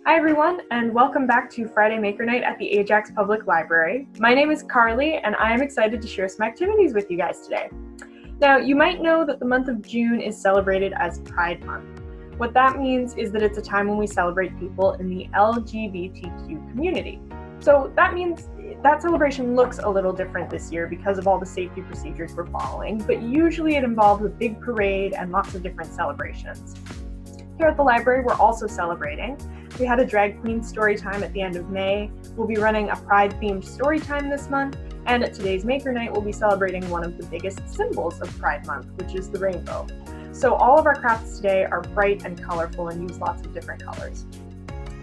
Hi everyone, and welcome back to Friday Maker Night at the Ajax Public Library. My name is Carly, and I am excited to share some activities with you guys today. Now, you might know that the month of June is celebrated as Pride Month. What that means is that it's a time when we celebrate people in the LGBTQ community. So that means that celebration looks a little different this year because of all the safety procedures we're following, but usually it involves a big parade and lots of different celebrations. Here at the library, we're also celebrating. We had a drag queen story time at the end of May. We'll be running a Pride-themed story time this month, and at today's Maker Night, we'll be celebrating one of the biggest symbols of Pride Month, which is the rainbow. So all of our crafts today are bright and colorful and use lots of different colors.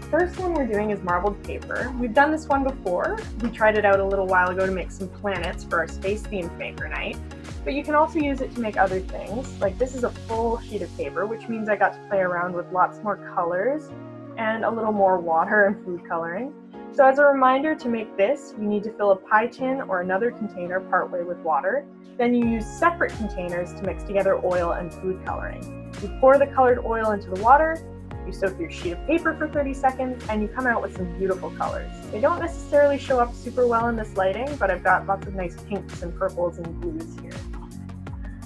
First one we're doing is marbled paper. We've done this one before. We tried it out a little while ago to make some planets for our space-themed Maker Night, but you can also use it to make other things. Like this is a full sheet of paper, which means I got to play around with lots more colors and a little more water and food coloring. So as a reminder to make this, you need to fill a pie tin or another container partway with water. Then you use separate containers to mix together oil and food coloring. You pour the colored oil into the water, you soak your sheet of paper for 30 seconds, and you come out with some beautiful colors. They don't necessarily show up super well in this lighting, but I've got lots of nice pinks and purples and blues here.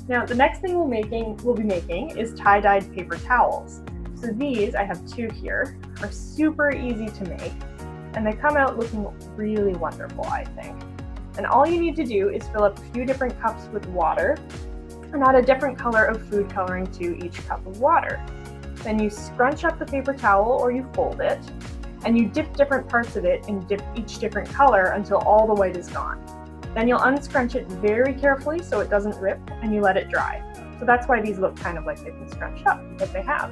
Now, the next thing we'll be making is tie-dyed paper towels. So these, I have two here, are super easy to make, and they come out looking really wonderful, I think. And all you need to do is fill up a few different cups with water and add a different color of food coloring to each cup of water. Then you scrunch up the paper towel or you fold it, and you dip different parts of it in each different color until all the white is gone. Then you'll unscrunch it very carefully so it doesn't rip, and you let it dry. So that's why these look kind of like they've been scrunched up, because they have.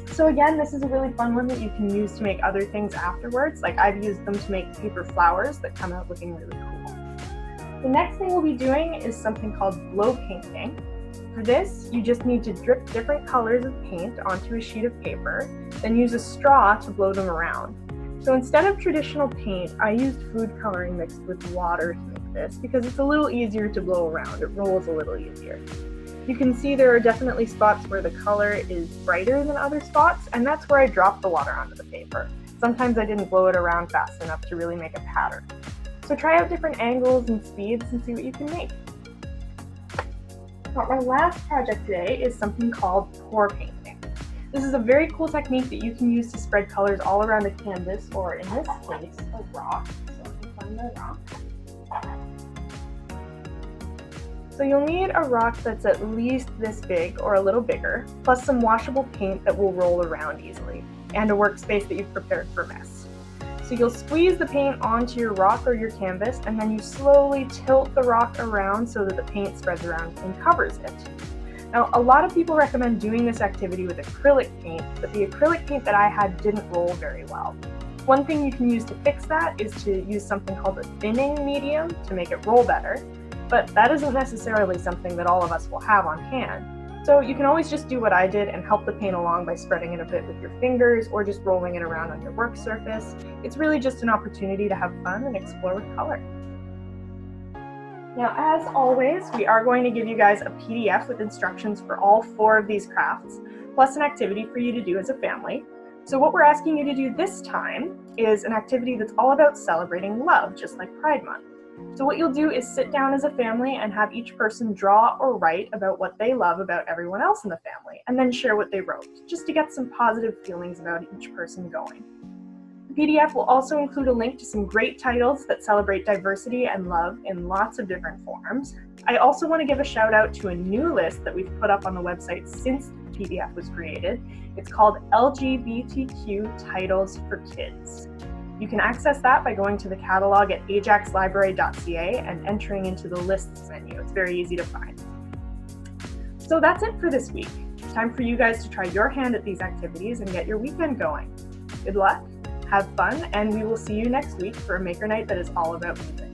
So again, this is a really fun one that you can use to make other things afterwards. Like I've used them to make paper flowers that come out looking really cool. The next thing we'll be doing is something called blow painting. For this, you just need to drip different colors of paint onto a sheet of paper, then use a straw to blow them around. So instead of traditional paint, I used food coloring mixed with water to make this because it's a little easier to blow around. It rolls a little easier. You can see there are definitely spots where the color is brighter than other spots, and that's where I dropped the water onto the paper. Sometimes I didn't blow it around fast enough to really make a pattern. So try out different angles and speeds and see what you can make. Our last project today is something called pour painting. This is a very cool technique that you can use to spread colors all around a canvas, or in this case, a rock. So I can find my rock. So you'll need a rock that's at least this big or a little bigger, plus some washable paint that will roll around easily, and a workspace that you've prepared for mess. So you'll squeeze the paint onto your rock or your canvas, and then you slowly tilt the rock around so that the paint spreads around and covers it. Now, a lot of people recommend doing this activity with acrylic paint, but the acrylic paint that I had didn't roll very well. One thing you can use to fix that is to use something called a thinning medium to make it roll better, but that isn't necessarily something that all of us will have on hand. So you can always just do what I did and help the paint along by spreading it a bit with your fingers or just rolling it around on your work surface. It's really just an opportunity to have fun and explore with color. Now, as always, we are going to give you guys a PDF with instructions for all 4 of these crafts, plus an activity for you to do as a family. So what we're asking you to do this time is an activity that's all about celebrating love, just like Pride Month. So what you'll do is sit down as a family and have each person draw or write about what they love about everyone else in the family, and then share what they wrote, just to get some positive feelings about each person going. The PDF will also include a link to some great titles that celebrate diversity and love in lots of different forms. I also want to give a shout out to a new list that we've put up on the website since the PDF was created. It's called LGBTQ Titles for Kids. You can access that by going to the catalog at ajaxlibrary.ca and entering into the lists menu. It's very easy to find. So that's it for this week. It's time for you guys to try your hand at these activities and get your weekend going. Good luck, have fun, and we will see you next week for a Maker Night that is all about music.